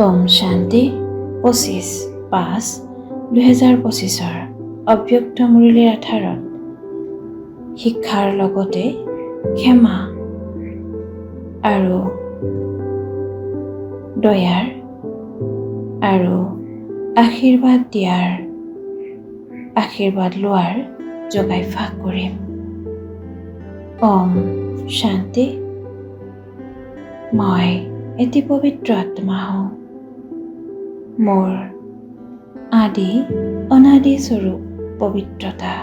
ওম শান্তি 25/5/2025 অব্যক্ত মুৰলীৰ আধাৰত শিক্ষাৰ লগতে ক্ষমা আৰু দয়াৰ আৰু আশীৰ্বাদ লোৱাৰ যোগাভ্যাস কৰিম। ওম শান্তি। মই এটি পবিত্ৰ আত্মা হওঁ। মোৰ আদি অনাদি স্বৰূপ পবিত্ৰতা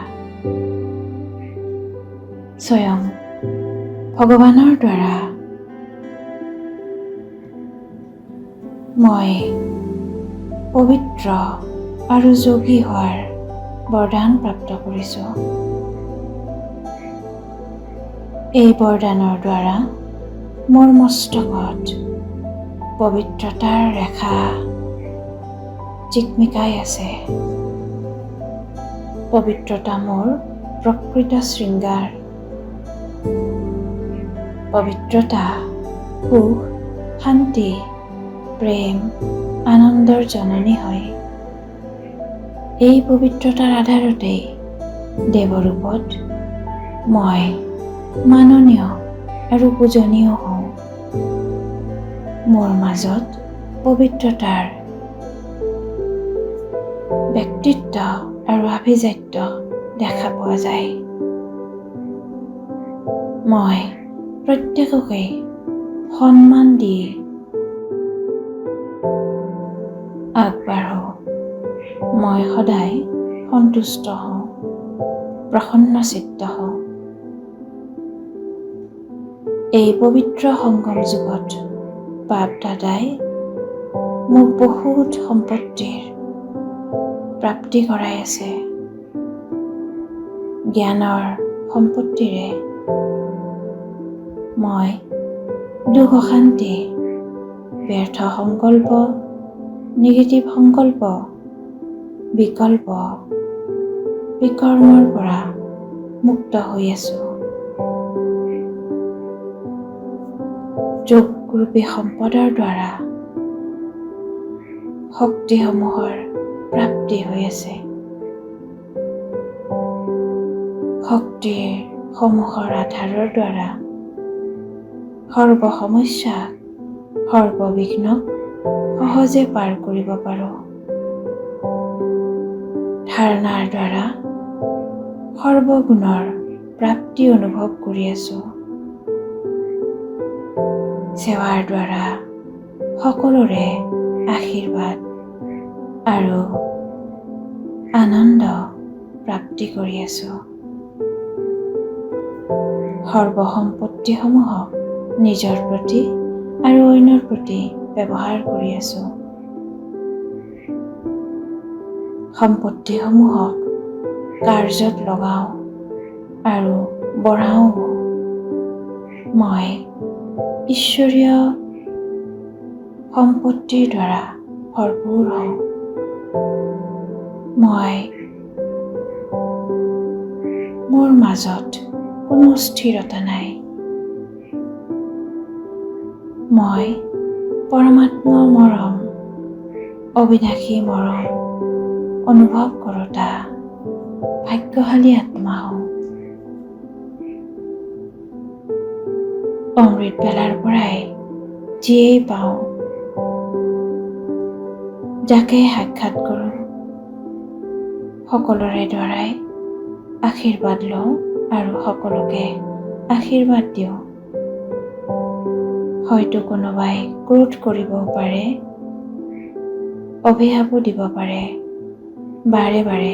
স্বয়ং ভগৱানৰ দ্বাৰা মই পবিত্ৰ আৰু যোগী হোৱাৰ বৰদান প্ৰাপ্ত কৰিছোঁ। এই বৰদানৰ দ্বাৰা মোৰ মস্তকত পবিত্ৰতাৰ ৰেখা জিকমিকাই আছে। পবিত্ৰতা মোৰ প্ৰকৃত শৃংগাৰ। পবিত্ৰতা সুখ, শান্তি, প্ৰেম, আনন্দৰ জননী হয়। এই পবিত্ৰতাৰ আধাৰতেই দেৱৰূপত মই মাননীয় আৰু পূজনীয় হওঁ। মোৰ মাজত পবিত্ৰতাৰ ব্যক্তিত্ব আৰু আভিজাত্য দেখা পোৱা যায়। মই প্ৰত্যেককে সন্মান দি আগবাঢ়ো। মই সদায় সন্তুষ্ট হওঁ, প্ৰসন্নচিত্ত হওঁ। এই পবিত্ৰ সংগম যুগত বাপ দাদাই মোক বহুত সম্পত্তিৰ প্ৰাপ্তি কৰাই আছে। জ্ঞানৰ সম্পত্তিৰে মই দুখ অশান্তি, ব্যৰ্থ সংকল্প, নিগেটিভ সংকল্প, বিকৰ্মৰ পৰা মুক্ত হৈ আছো। যোগৰূপী সম্পদৰ দ্বাৰা শক্তিসমূহৰ প্ৰাপ্তি হৈ আছে। শক্তিৰ সমূহৰ আধাৰৰ দ্বাৰা সৰ্ব সমস্যা, সৰ্ববিঘ্নক সহজে পাৰ কৰিব পাৰো। ধাৰণাৰ দ্বাৰা সৰ্বগুণৰ প্ৰাপ্তি অনুভৱ কৰি আছো। সেৱাৰ দ্বাৰা সকলোৰে আশীৰ্বাদ আৰু আনন্দ প্ৰাপ্তি কৰি আছো। সৰ্বসম্পত্তিসমূহক নিজৰ প্ৰতি আৰু অন্যৰ প্ৰতি ব্যৱহাৰ কৰি আছো। সম্পত্তিসমূহক কাৰ্যত লগাও আৰু বঢ়াও। মই ঈশ্বৰীয় সম্পত্তিৰ দ্বাৰা ভৰপূৰ হওঁ। মোৰ মাজত কোনো স্থিৰতা নাই। মই পৰমাত্মা মৰম, অবিনাশী মৰম অনুভৱ কৰোঁতা ভাগ্যশালী আত্মা হওঁ। অমৃত বেলাৰ পৰাই যিয়েই পাওঁ, যাকে সাক্ষাৎ কৰোঁ, সকলোৰে দ্বাৰাই আশীৰ্বাদ লওঁ আৰু সকলোকে আশীৰ্বাদ দিওঁ। হয়তো কোনোবাই ক্ৰোধ কৰিবও পাৰে, অভিশাপো দিব পাৰে, বাৰে বাৰে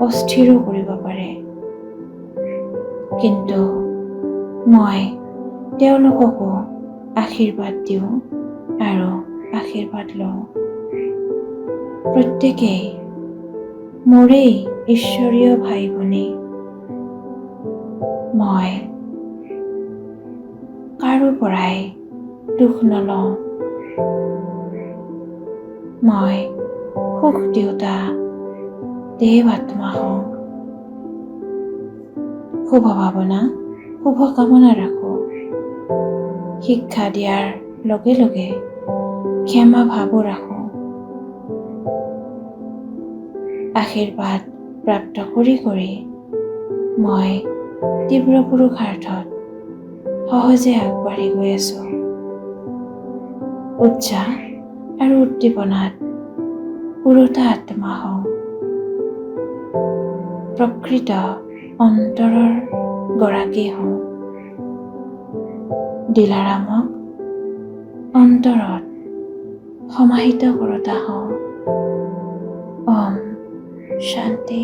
অস্থিৰো কৰিব পাৰে। কিন্তু মই তেওঁলোককো আশীৰ্বাদ দিওঁ আৰু আশীৰ্বাদ লওঁ। প্ৰত্যেকেই মোৰেই ঈশ্বৰীয় ভাই ভনী। মই কাৰো পৰাই দুখ নলওঁ। মই সুখ দিওঁতা দেৱ আত্মা হওঁ। শুভ ভাৱনা, শুভ কামনা ৰাখোঁ। শিক্ষা দিয়াৰ লগে লগে ক্ষমা ভাবো ৰাখোঁ। আশীৰ্বাদ প্ৰাপ্ত কৰি মই তীব্ৰ পুৰুষাৰ্থত সহজে আগবাঢ়ি গৈ আছোঁ। উৎসাহ আৰু উদ্দীপনাত পুৰোতা আত্মা হওঁ। প্ৰকৃত অন্তৰৰ গৰাকী হওঁ। দিলাৰামক অন্তৰত সমাহিত কৰোতা হওঁ। ওম শান্তি।